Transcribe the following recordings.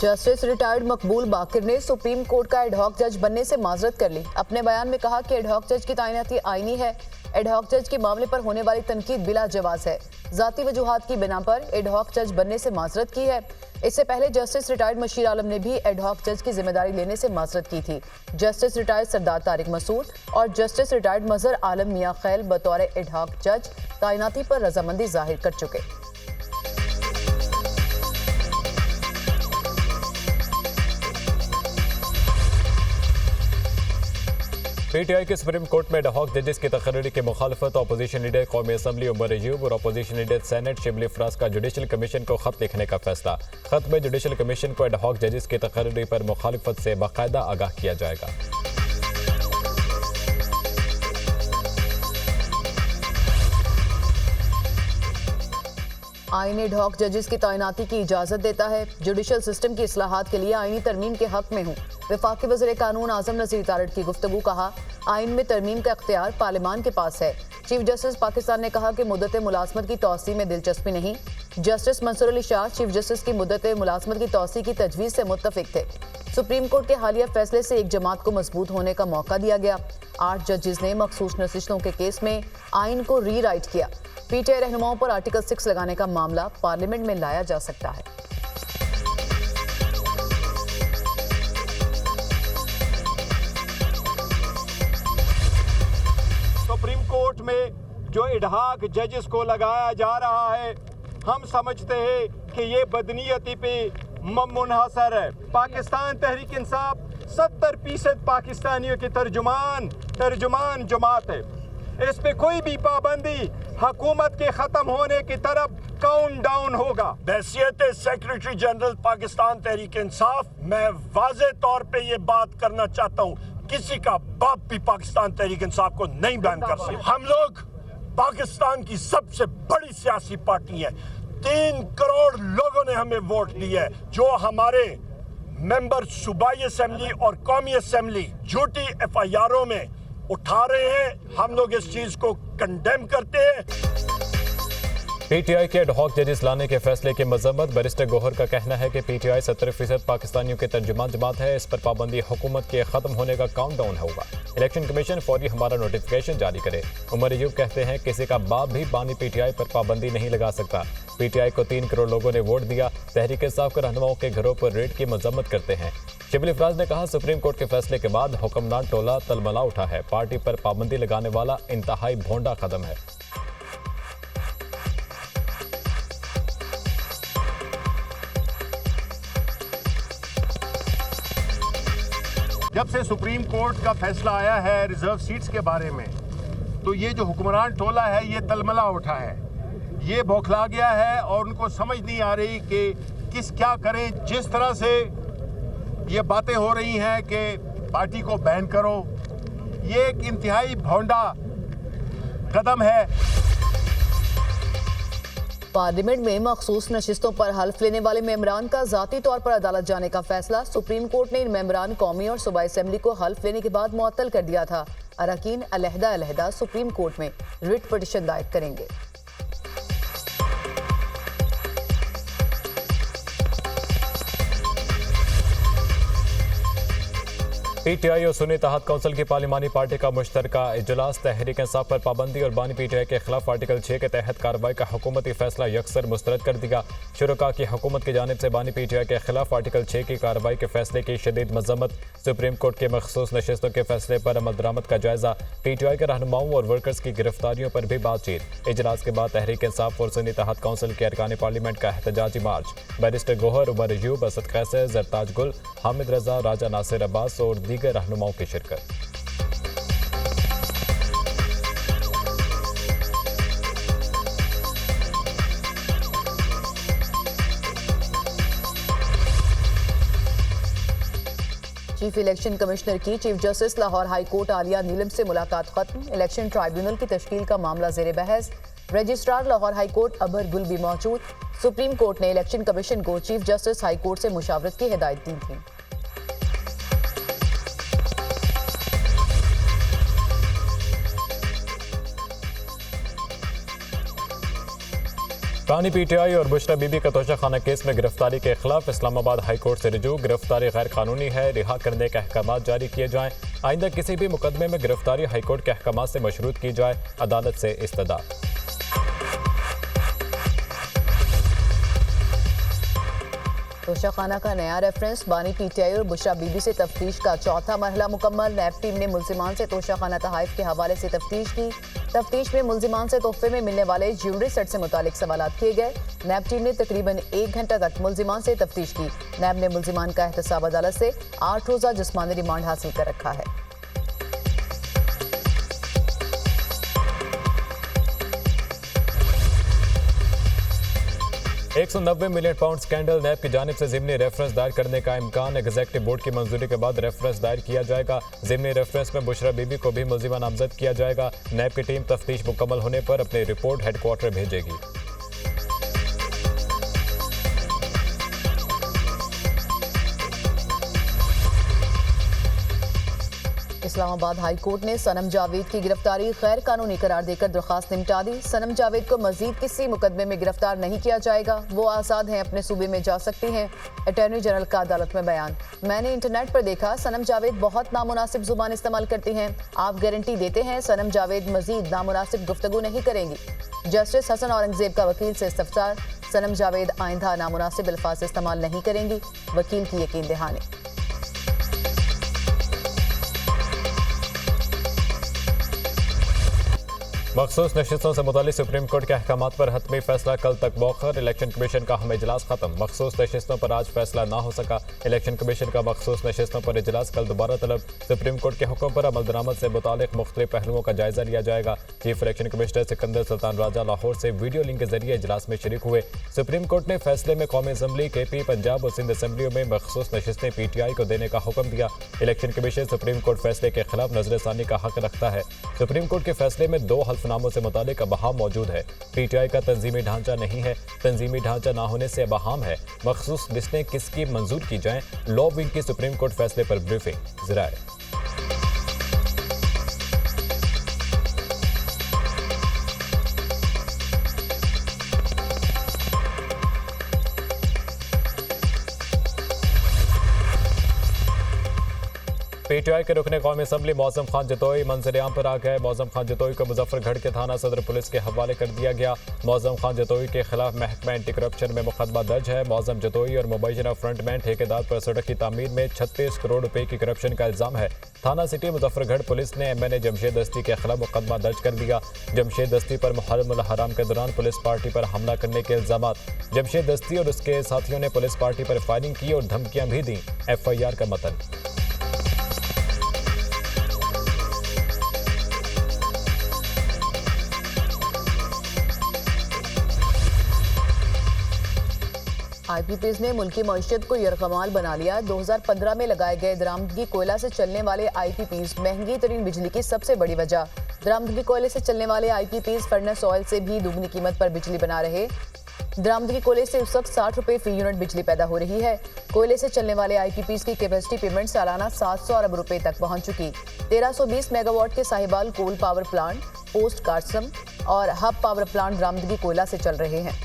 Justice retired मकबूल बाकिर ने supreme court का ad hoc जज बनने से माजरत कर ली। अपने बयान में कहा कि एडहॉक जज की तैनाती आईनी है। एडहॉक जज के मामले पर होने वाली तनकीद बिला जवाज है। जाती वजूहात की बिना पर एडहॉक जज बनने से माजरत की है। इससे पहले जस्टिस रिटायर्ड मशीर आलम ने भी एडहॉक जज की जिम्मेदारी लेने से माजरत की थी। जस्टिस रिटायर्ड सरदार तारिक मसूद और जस्टिस रिटायर्ड मजहर आलम मियां खैल बतौर एडहॉक जज तैनाती पर रजामंदी जाहिर कर चुके। पीटीआई के सुप्रीम कोर्ट में एडहॉक जजेस की तकर्री की मुखालफत अपोजिशन लीडर कौमी असम्बली उमर अयूब और opposition leader senate Shibli Faraz का जुडिशल कमीशन को खत लिखने का फैसला। खत में जुडिशल कमीशन को एडहॉक जजेस की तकर्री पर मुखालफत से बाकायदा आगाह किया जाएगा। आईन एडहॉक जजेस की तैनाती की इजाजत देता है। जुडिशल सिस्टम की इस्लाहात के लिए आईनी तरमीम के हक में हूँ। वफाकी वज़ीर कानून आज़म नज़ीर तारड़ की गुफ्तगू। कहा, आइन में तरमीम का इख्तियार पार्लियामान के पास है। चीफ जस्टिस पाकिस्तान ने कहा कि मुद्दत मुलाजमत की तौसी में दिलचस्पी नहीं। Justice Mansoor Ali Shah chief justice की मुद्दत मुलाजमत की तौसी की तजवीज़ से मुत्तफिक थे। सुप्रीम कोर्ट के हालिया फैसले से एक जमात को मजबूत होने का मौका दिया गया। 8 जजेस ने मखसूस नशिस्तों के केस में आइन को री राइट किया। पीटीआई रहनुमाओं पर आर्टिकल 6 लगाने का मामला पार्लियामेंट में लाया जा सकता है। सुप्रीम कोर्ट में जो एडहॉक जजेस को लगाया जा रहा है, हम समझते हैं कि ये बदनीयती पे मुनहसर है। पाकिस्तान तहरीक इंसाफ 70% पाकिस्तानियों की तर्जुमान जमात है। इस पे कोई भी पाबंदी हुकूमत के खत्म होने की तरफ काउंट डाउन होगा। हैसियत सेक्रेटरी जनरल पाकिस्तान तहरीक इंसाफ मैं वाज़े तौर पे ये बात करना चाहता हूँ, किसी का बाप भी पाकिस्तान तहरीक इंसाफ को नहीं बैन कर सकते। हम लोग पाकिस्तान की सबसे बड़ी सियासी पार्टी है। 3 करोड़ लोगों ने हमें वोट दिए है। जो हमारे मेंबर सूबाई असेंबली और कौमी असेंबली झूठी FIRओं में उठा रहे हैं, हम लोग इस चीज को कंडेम करते हैं। पीटीआई के एडहॉक जजेस लाने के फैसले की मजम्मत। बैरिस्टर गौहर का कहना है कि पीटीआई 70% पाकिस्तानियों के तर्जुमान जमात है। इस पर पाबंदी हुकूमत के खत्म होने का काउंट डाउन होगा। इलेक्शन कमीशन फौरी हमारा नोटिफिकेशन जारी करे। उमर अयूब कहते हैं, किसी का बाप भी बानी पीटीआई पर पाबंदी नहीं लगा सकता। पीटीआई को 3 करोड़ लोगों ने वोट दिया। तहरीक इंसाफ के रहनुमाओं के घरों पर रेड की मजम्मत करते हैं। शिबली फराज ने कहा, सुप्रीम कोर्ट के फैसले के बाद हुक्मरान टोला तलमला उठा है। पार्टी पर पाबंदी लगाने वाला इंतहाई भोंडा कदम है। जब से सुप्रीम कोर्ट का फैसला आया है रिजर्व सीट्स के बारे में, तो ये जो हुक्मरान टोला है ये तलमला उठा है, ये बौखला गया है और उनको समझ नहीं आ रही कि क्या करें। जिस तरह से ये बातें हो रही हैं कि पार्टी को बैन करो, ये एक इंतहाई भोंडा कदम है। पार्लियामेंट में मखसूस नशिस्तों पर हल्फ लेने वाले मेंबरान का जाती तौर पर अदालत जाने का फैसला। सुप्रीम कोर्ट ने इन मेंबरान कौमी और सूबाई असेंबली को हल्फ लेने के बाद मुअत्तल कर दिया था। अरकान अलहदा सुप्रीम कोर्ट में रिट पिटीशन दायर करेंगे। पीटीआई और सुन्नी इत्तेहाद काउंसिल की पार्लिमानी पार्टी का मुश्तरका इजलास। तहरीक इंसाफ पर पाबंदी और बानी पीटीआई के खिलाफ आर्टिकल 6 के तहत कार्रवाई का हुकूमती फैसला यकसर मुस्तरद कर दिया। शुरुका की हुकूमत की जानिब से बानी पीटीआई के खिलाफ आर्टिकल 6 की कार्रवाई के फैसले की शदीद मजम्मत। सुप्रीम कोर्ट के मखसूस नशिस्तों के फैसले पर अमल दरामद का जायजा। पीटीआई के रहनुमाओं और वर्कर्स की गिरफ्तारियों पर भी बातचीत। इजलास के बाद तहरीक इंसाफ और सुन्नी इत्तेहाद काउंसिल के अरकान पार्लियामेंट का एहतजाजी मार्च। बैरिस्टर गौहर, उमर अयूब, असद कैसर, जरताज गुल, हामिद रजा, राजा नासिर अब्बास और दीगर रहनुमाओं की शिरकत। चीफ इलेक्शन कमिश्नर की chief justice Lahore high court आलिया नीलम से मुलाकात खत्म। इलेक्शन ट्राइब्यूनल की तश्कील का मामला जेर बहस। रजिस्ट्रार लाहौर हाई कोर्ट अबर गुल भी मौजूद। सुप्रीम कोर्ट ने इलेक्शन कमीशन को चीफ जस्टिस हाई कोर्ट से मुशावरत की हिदायत दी थी। पानी पीटीआई और बुशरा बीबी का तोशाखाना केस में गिरफ्तारी के खिलाफ इस्लामाबाद हाई कोर्ट से रुजू। गिरफ्तारी गैर कानूनी है, रिहा करने के अहकाम जारी किए जाएं। आइंदा किसी भी मुकदमे में गिरफ्तारी हाई कोर्ट के अहकाम से मशरूत की जाए, अदालत से इस्तदा। तोशाखाना का नया रेफरेंस, बानी पीटीआई और बुशरा बीबी से तफ्तीश का चौथा मरहला मुकम्मल। नैब टीम ने मुल्जिमान से तोशाखाना तहाइफ के हवाले से तफ्तीश की। तफ्तीश में मुल्जिमान से तोहफे में मिलने वाले ज्वेलरी सेट से मुतालिक सवाल किए गए। नैब टीम ने तकरीबन 1 घंटा तक मुल्जिमान से तफ्तीश की। नैब ने मुल्जिमान का एहतसाब अदालत से 8 रोज़ा जिस्मानी रिमांड हासिल कर रखा है। 190 मिलियन पाउंड स्कैंडल, नैब की जानिब से ज़िमनी रेफरेंस दायर करने का इम्कान। एग्जीक्यूटिव बोर्ड की मंजूरी के बाद रेफरेंस दायर किया जाएगा। ज़िमनी रेफरेंस में बुशरा बीबी को भी मुल्जिमा नामजद किया जाएगा। नैब की टीम तफ्तीश मुकम्मल होने पर अपनी रिपोर्ट हेडक्वार्टर भेजेगी। इस्लामाबाद हाई कोर्ट ने सनम जावेद की गिरफ्तारी गैर कानूनी करार देकर दरखास्त निपटा दी। सनम जावेद को मजीद किसी मुकदमे में गिरफ्तार नहीं किया जाएगा। वो आज़ाद हैं, अपने सूबे में जा सकती हैं। अटॉर्नी जनरल का अदालत में बयान। मैंने इंटरनेट पर देखा, सनम जावेद बहुत नामुनासिब जुबान इस्तेमाल करती हैं। आप गारंटी देते हैं सनम जावेद मजीद नामुनासिब गुफ्तगू नहीं करेंगी? जस्टिस हसन औरंगजेब का वकील से इस्तफसार। सनम जावेद आइंदा नामुनासिब अल्फाज इस्तेमाल नहीं करेंगी, वकील की यकीन दहानी। मखसूस नशिस्तों से मुतालिक सुप्रीम कोर्ट के अहकाम पर हतमी फैसला कल तक मौखर। इलेक्शन कमीशन का अहम इजलास खत्म। मखसूस नशिस्तों पर आज फैसला ना हो सका। इलेक्शन कमीशन का मखसूस नशिस्तों पर इजलास कल दोबारा तलब। सुप्रीम कोर्ट के हुक्म पर अमल दरामद से मुतालिक मुख्तलिफ पहलुओं का जायजा लिया जाएगा। Chief election commissioner Sikandar Sultan Raja Lahore से वीडियो लिंक के जरिए इजलास में शरीक हुए। सुप्रीम कोर्ट ने फैसले में कौमी असम्बली, KP, पंजाब और सिंध असम्बलियों में मखसूस नशिस्तें PTI को देने का हुक्म दिया। इलेक्शन कमीशन सुप्रीम कोर्ट फैसले के खिलाफ नजरसानी का हक रखता है। सुप्रीम कोर्ट के फैसले में 2 हल्फनामों से मुतालिक अबहाम मौजूद है। PTI का तंजीमी ढांचा नहीं है। तंजीमी ढांचा ना होने से अबहाम है। मखसूस लिस्टें किसकी मंजूर की जाएं? लॉ विंग की सुप्रीम कोर्ट फैसले पर ब्रीफिंग। ज़राए PTI के रुकने कौमी असम्बली मौज़म खान जतोई मंजर-ए-आम पर आ गए। मौज़म खान जतोई को मुजफ्फरगढ़ के थाना सदर पुलिस के हवाले कर दिया गया। मौज़म खान जतोई के खिलाफ महकमा एंटी करप्शन में मुकदमा दर्ज है। मौज़म जतोई और मुबैना फ्रंटमैन ठेकेदार पर सड़क की तामीर में 36 करोड़ रुपए की करप्शन का इल्जाम है। थाना सिटी मुजफ्फरगढ़ पुलिस ने MNA जमशेद दस्ती के खिलाफ मुकदमा दर्ज कर दिया। जमशेद दस्ती पर मुहर्रम उल हराम के दौरान पुलिस पार्टी पर हमला करने के इल्जाम। जमशेद दस्ती और उसके साथियों ने पुलिस पार्टी पर फायरिंग की और धमकियां भी दी। FIR का मतन। IPPs ने मुल्की मईशत को यरगमाल बना लिया। 2015 में लगाए गए दरामदगी कोयला से चलने वाले IPPs महंगी तरीन बिजली की सबसे बड़ी वजह। दरामदगी कोयले से चलने वाले IPPs फर्नेस ऑयल से भी दुगनी कीमत पर बिजली बना रहे। दरामदगी कोयले से उस वक्त 60 रुपए फी यूनिट बिजली पैदा हो रही है। कोयले से चलने वाले IPPs की कैपेसिटी पेमेंट सालाना 700 अरब रुपए तक पहुंच चुकी। 1320 मेगावाट के Sahiwal coal power plant, Port Qasim और हब पावर प्लांट दरामदगी कोयला से चल रहे हैं।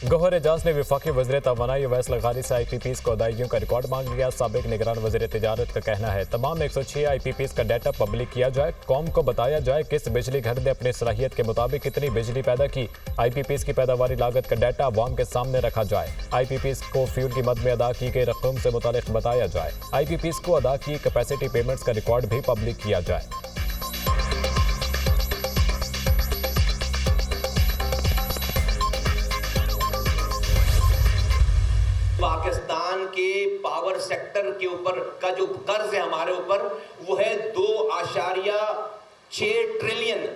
गौहर एजाज ने वफाकी वज़ीर तवानाई अवैस लगारी से IPPs को अदायगियों का रिकॉर्ड मांग लिया। साबिक निगरान वज़ीर तिजारत का कहना है तमाम 106 IPPs का डाटा पब्लिक किया जाए। कौम को बताया जाए किस बिजली घर ने अपनी सलाहियत के मुताबिक कितनी बिजली पैदा की। IPPs की पैदावारी लागत का डाटा अवाम के सामने रखा जाए। IPPs को फ्यूल की मद में अदा की गई रकम से मुतालिक बताया जाए। IPPs को अदा की कैपेसिटी पेमेंट्स का रिकॉर्ड भी पब्लिक किया जाए। पाकिस्तान के पावर सेक्टर के ऊपर का जो कर्ज है हमारे ऊपर वो है 2.6 ट्रिलियन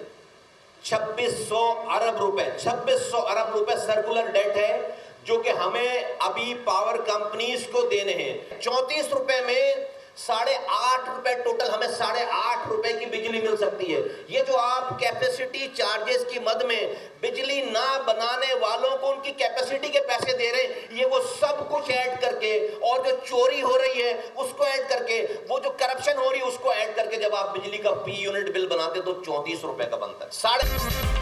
2600 अरब रुपए। 2600 अरब रुपए सर्कुलर डेट है जो कि हमें अभी पावर कंपनीज को देने हैं। 34 रुपए में ₹8.5 टोटल, हमें ₹8.5 की बिजली मिल सकती है। ये जो आप कैपेसिटी चार्जेस की मद में बिजली ना बनाने वालों को उनकी कैपेसिटी के पैसे दे रहे हैं, ये वो सब कुछ ऐड करके, और जो चोरी हो रही है उसको ऐड करके, वो जो करप्शन हो रही है उसको ऐड करके जब आप बिजली का P यूनिट बिल बनाते तो ₹34 का बनता है।